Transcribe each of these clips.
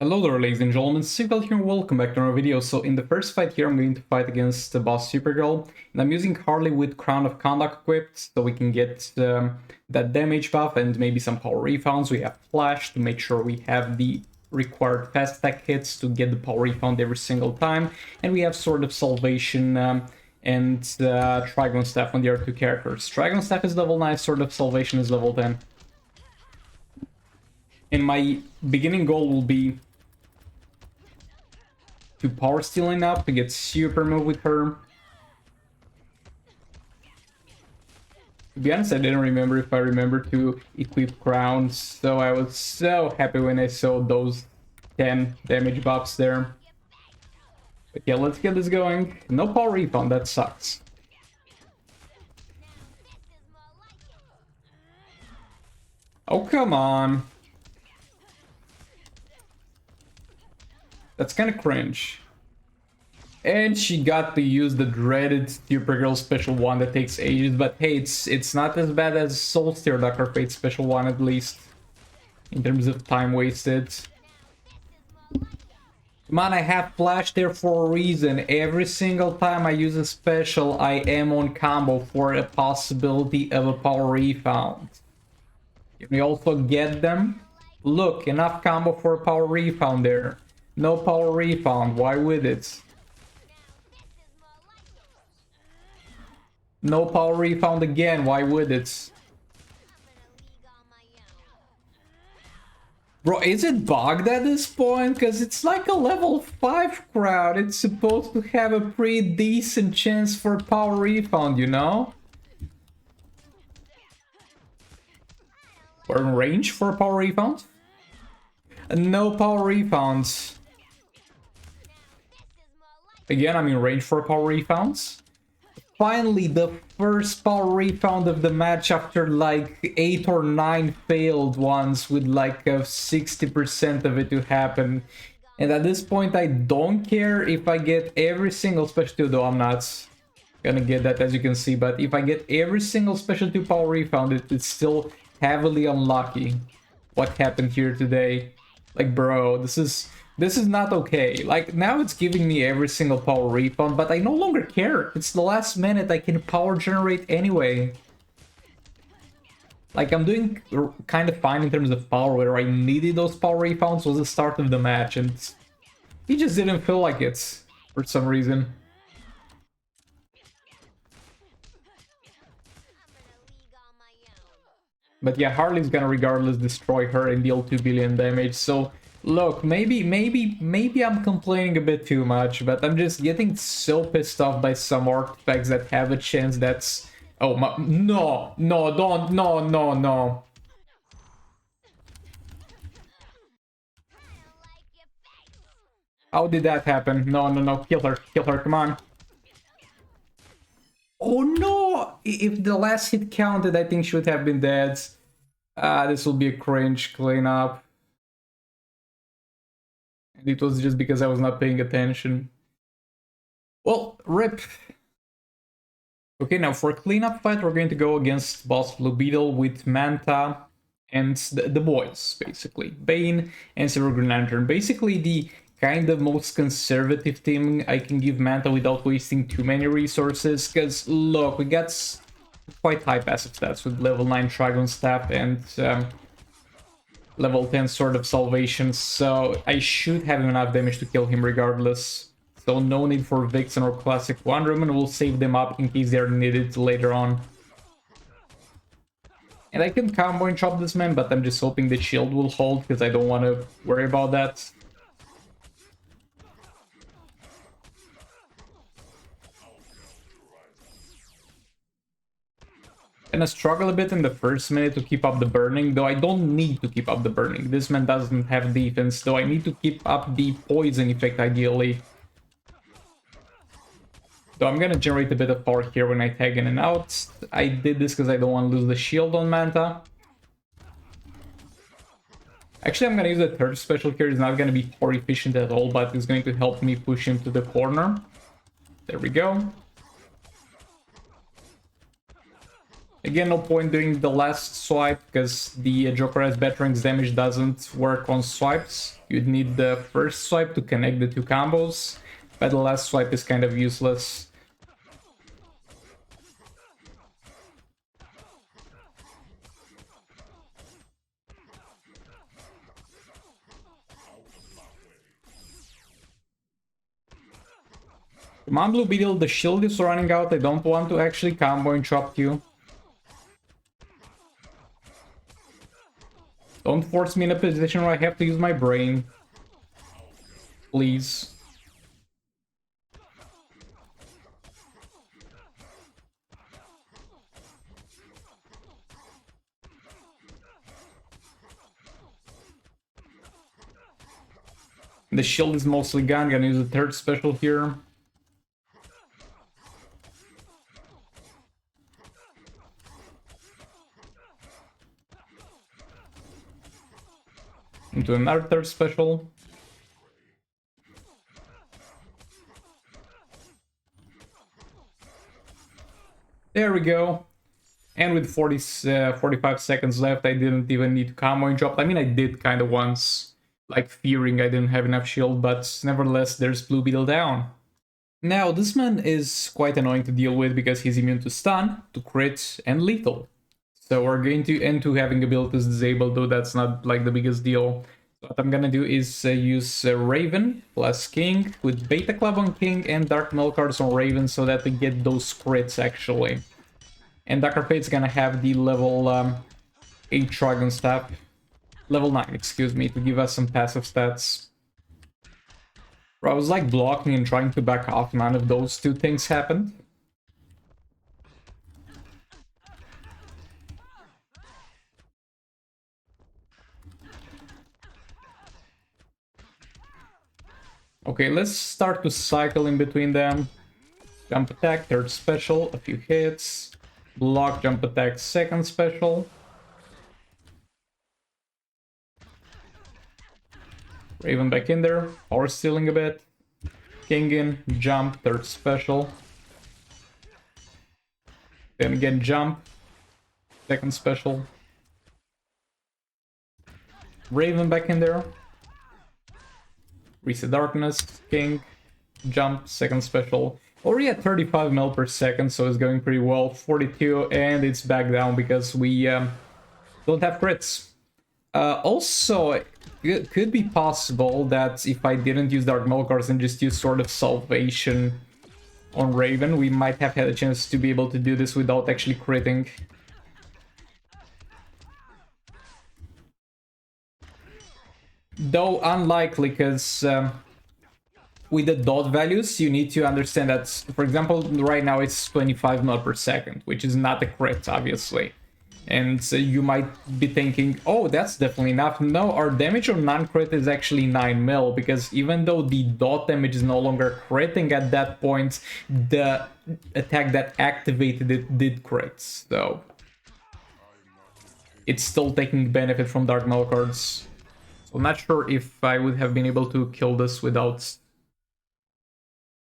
Hello there, ladies and gentlemen, Supergirl here, welcome back to another video. So in the first fight here, I'm going to fight against the boss Supergirl, and I'm using Harley with Crown of Conduct equipped, so we can get that damage buff and maybe some power rebounds. We have Flash to make sure we have the required fast attack hits to get the power rebound every single time, and we have Sword of Salvation and Trigon Staff on the other two characters. Trigon Staff is level 9, Sword of Salvation is level 10. And my beginning goal will be to power steal enough to get super move with her. To be honest, I didn't remember if I remember to equip crowns, so I was so happy when I saw those 10 damage buffs there. But yeah, let's get this going. No power rebound, that sucks. Oh, come on. That's kind of cringe. And she got to use the dreaded Supergirl special one that takes ages, but hey, it's not as bad as Soulsteer Dr. Fate's special one, at least in terms of time wasted. Come on, I have Flash there for a reason. Every single time I use a special, I am on combo for a possibility of a power rebound. Can we also get them? Look, enough combo for a power rebound there. No power rebound, why would it? No power rebound again, why would it? Bro, is it bugged at this point? Because it's like a level 5 crowd. It's supposed to have a pretty decent chance for power rebound, you know? We're in range for a power rebound? No power rebounds. Again, I'm in range for power rebounds. Finally, the first power rebound of the match after like 8 or 9 failed ones with like a 60% of it to happen. And at this point, I don't care if I get every single special 2, though I'm not gonna get that, as you can see. But if I get every single special 2 power rebound, it's still heavily unlucky what happened here today. Like, bro, this is not okay. Like, now it's giving me every single power rebound, but I no longer care. It's the last minute, I can power generate anyway. Like, I'm doing kind of fine in terms of power. Where I needed those power rebounds was the start of the match, and he just didn't feel like it for some reason. But yeah, Harley's gonna regardless destroy her and deal 2 billion damage, so look, maybe I'm complaining a bit too much, but I'm just getting so pissed off by some artifacts that have a chance that's... Oh my... No, don't, no. How did that happen? No, kill her, come on. Oh no! If the last hit counted, I think she would have been dead. This will be a cringe cleanup. And it was just because I was not paying attention. Well, rip. Okay, now for cleanup fight, we're going to go against boss Blue Beetle with Manta and the boys, basically. Bane and Silver Green Lantern. Basically the kind of most conservative team I can give Manta without wasting too many resources. Because, look, we got quite high passive stats with level 9 Trigon Staff and level 10 Sword of Salvation, so I should have enough damage to kill him regardless. So no need for Vixen or Classic Wonder Woman, we'll save them up in case they're needed later on. And I can combo and chop this man, but I'm just hoping the shield will hold, because I don't want to worry about that. Gonna struggle a bit in the first minute to keep up the burning, though I don't need to keep up the burning. This man doesn't have defense, though I need to keep up the poison effect ideally. So I'm gonna generate a bit of power here when I tag in and out. I did this because I don't want to lose the shield on Manta. Actually, I'm gonna use the third special here. It's not gonna be power efficient at all, but it's going to help me push him to the corner. There we go. Again, no point doing the last swipe, because the Joker as Batarang's damage doesn't work on swipes. You'd need the first swipe to connect the two combos, but the last swipe is kind of useless. Come on, Blue Beetle, the shield is running out. I don't want to actually combo and chop you. Don't force me in a position where I have to use my brain. Please. The shield is mostly gone. Gonna use the third special here. Into another third special. There we go. And with 45 seconds left, I didn't even need to combo and drop. I mean, I did kind of once, like fearing I didn't have enough shield, but nevertheless, there's Blue Beetle down. Now, this man is quite annoying to deal with because he's immune to stun, to crit, and lethal. So we're going to end to having abilities disabled, though that's not like the biggest deal. So what I'm gonna do is use Raven plus King with Beta Club on King and Dark Null cards on Raven so that we get those crits actually. And Dr. Fate's gonna have the level 8 Dragon Staff, level 9, excuse me, to give us some passive stats. Bro, I was like blocking and trying to back off, none of those two things happened. Okay, let's start to cycle in between them. Jump attack, third special, a few hits. Block, jump attack, second special. Raven back in there, power stealing a bit. King in, jump, third special. Then again jump, second special. Raven back in there. Reset Darkness, King, jump, second special. Already at 35 mil per second, so it's going pretty well. 42, and it's back down because we don't have crits. Also, it could be possible that if I didn't use Dark Null cards and just use Sword of Salvation on Raven, we might have had a chance to be able to do this without actually critting. Though unlikely, because with the dot values, you need to understand that, for example, right now it's 25 mil per second, which is not a crit, obviously. And you might be thinking, oh, that's definitely enough. No, our damage on non-crit is actually 9 mil, because even though the dot damage is no longer critting at that point, the attack that activated it did crit, so it's still taking benefit from Dark Null cards. So I'm not sure if I would have been able to kill this without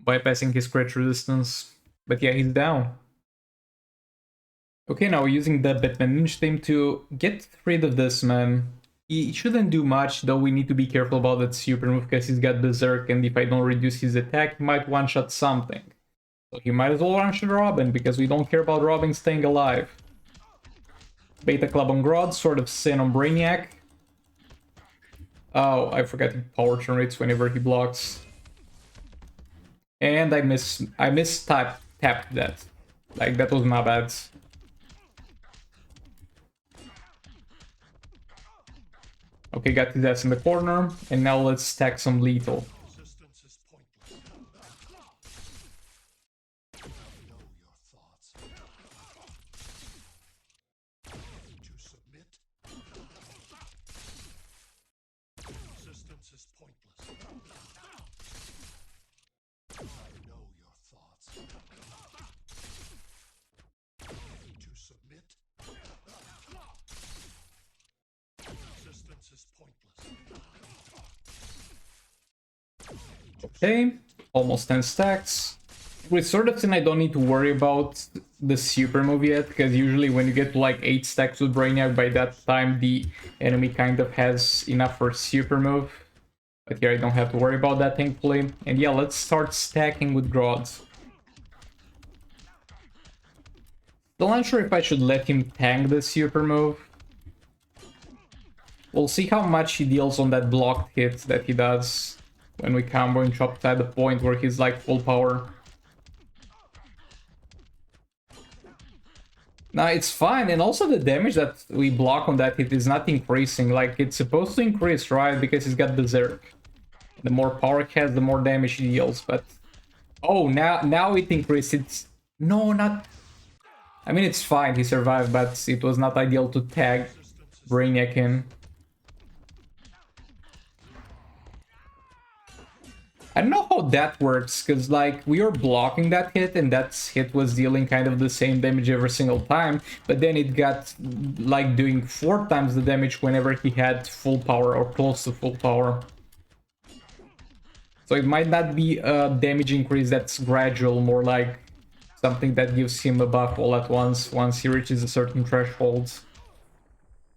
bypassing his crit resistance. But yeah, he's down. Okay, now we're using the Batman Ninja team to get rid of this man. He shouldn't do much, though we need to be careful about that super move because he's got Berserk, and if I don't reduce his attack, he might one-shot something. So he might as well one-shot Robin, because we don't care about Robin staying alive. Beta Club on Grodd, Sword of Sin on Brainiac. Oh, I forgot he power generates whenever he blocks. And I tapped that. Like, that was my bad. Okay, got his ass in the corner, and now let's stack some lethal. Okay, almost 10 stacks. With Sword of Sin, I don't need to worry about the super move yet, because usually when you get to like 8 stacks with Brainiac, by that time the enemy kind of has enough for super move. But here I don't have to worry about that, thankfully. And yeah, let's start stacking with Grods. Still not sure if I should let him tank the super move. We'll see how much he deals on that blocked hit that he does when we combo and chop at the point where he's like full power. Now it's fine, and also the damage that we block on that hit is not increasing. Like, it's supposed to increase, right? Because he's got Berserk. The more power he has, the more damage he deals, but... Oh, now it increased. It's... No, not... I mean, it's fine, he survived, but it was not ideal to tag Brainiac in. I don't know how that works, because, like, we were blocking that hit, and that hit was dealing kind of the same damage every single time, but then it got, like, doing 4 times the damage whenever he had full power, or close to full power. So it might not be a damage increase that's gradual, more like something that gives him a buff all at once he reaches a certain threshold.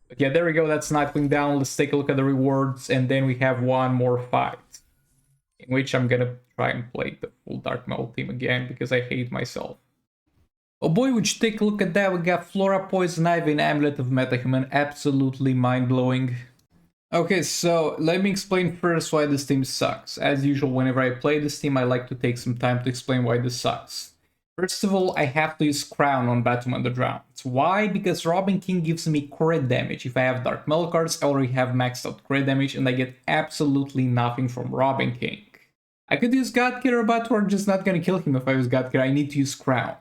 But yeah, there we go, that's Nightwing down. Let's take a look at the rewards, and then we have one more fight, in which I'm gonna try and play the full Dark Metal team again, because I hate myself. Oh boy, would you take a look at that? We got Flora, Poison Ivy, and Amulet of Metahuman. Absolutely mind-blowing. Okay, so let me explain first why this team sucks. As usual, whenever I play this team, I like to take some time to explain why this sucks. First of all, I have to use Crown on Batman the Drowns. Why? Because Robin King gives me crit damage. If I have Dark Metal cards, I already have maxed out crit damage, and I get absolutely nothing from Robin King. I could use Godkiller, but we're just not gonna kill him if I use Godkiller. I need to use Crown.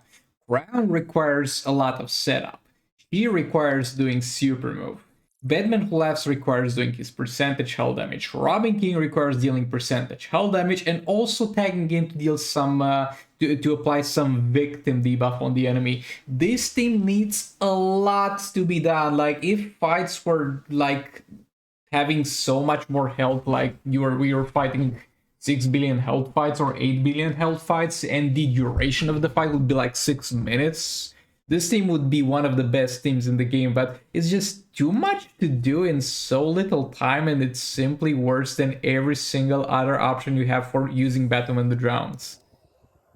Crown requires a lot of setup. He requires doing super move. Batman Who Laughs requires doing his percentage hull damage. Robin King requires dealing percentage hull damage and also tagging in to deal some to apply some victim debuff on the enemy. This team needs a lot to be done. Like, if fights were like having so much more health, like we were fighting 6 billion health fights or 8 billion health fights, and the duration of the fight would be like 6 minutes, this team would be one of the best teams in the game, but it's just too much to do in so little time, and it's simply worse than every single other option you have for using Batman the Drowns.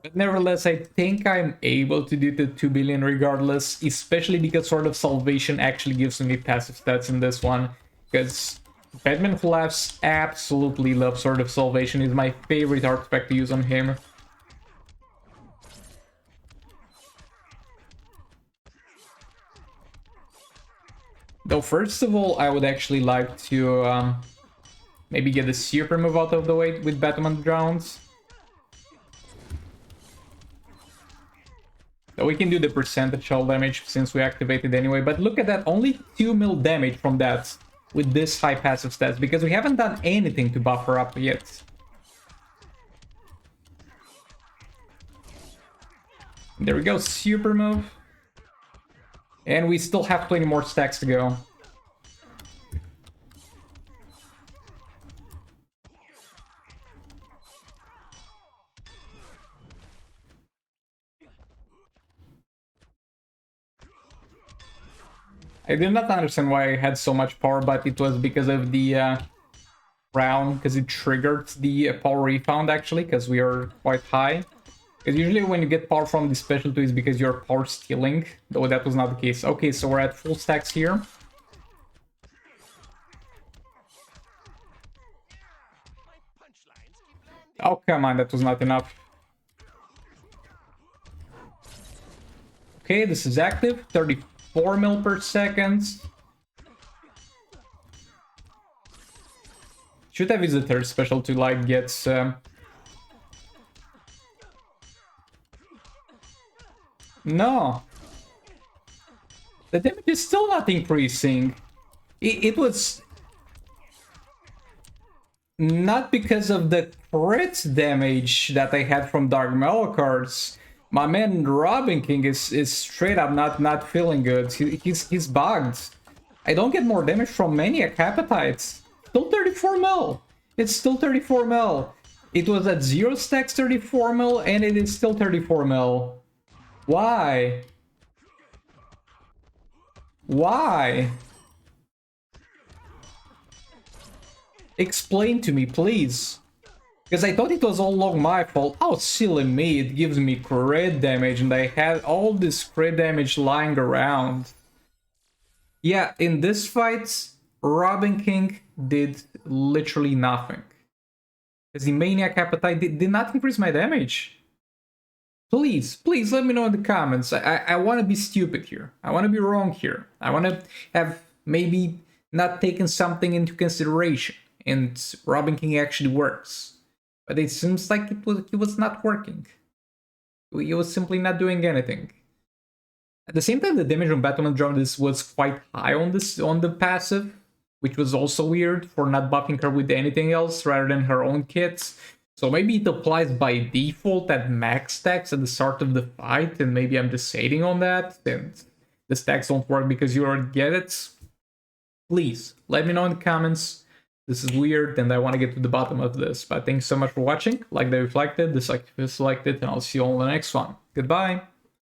But nevertheless, I think I'm able to do the 2 billion regardless, especially because Sword of Salvation actually gives me passive stats in this one, because Batman Who Laughs absolutely loves Sword of Salvation. Is my favorite artifact to use on him. Though first of all, I would actually like to maybe get the super move out of the way with Batman Drowns. So we can do the percentage hull damage since we activated anyway, but look at that, only 2 mil damage from that with this high passive stats, because we haven't done anything to buff her up yet. There we go, super move. And we still have 20 more stacks to go. I did not understand why I had so much power, but it was because of the round, because it triggered the power refund actually, because we are quite high. Because usually when you get power from the specialty is because you're power stealing, though that was not the case. Okay, so we're at full stacks here. Oh, come on, that was not enough. Okay, this is active, 34 mil per second. Should have used the third special to like get No. The damage is still not increasing. It was not because of the crit damage that I had from Dark Metal cards. My man Robin King is straight up not feeling good. He's bugged. I don't get more damage from Maniac Appetite. Still 34 mil. It's still 34 mil. It was at 0 stacks 34 mil, and it is still 34 mil. Why? Why? Explain to me, please. Because I thought it was all along my fault. Oh, silly me, it gives me crit damage and I had all this crit damage lying around. Yeah, in this fight, Robin King did literally nothing. Because the Maniac Appetite did not increase my damage. Please, please let me know in the comments. I want to be stupid here. I want to be wrong here. I want to have maybe not taken something into consideration. And Robin King actually works. But it seems like it was not working. He was simply not doing anything. At the same time, the damage on Batwoman Drum was quite high on the passive, which was also weird for not buffing her with anything else rather than her own kits. So maybe it applies by default at max stacks at the start of the fight, and maybe I'm just hating on that, and the stacks don't work because you already get it. Please, let me know in the comments. This is weird, and I want to get to the bottom of this. But thanks so much for watching. Like the reflected, dislike if you selected, and I'll see you all in the next one. Goodbye!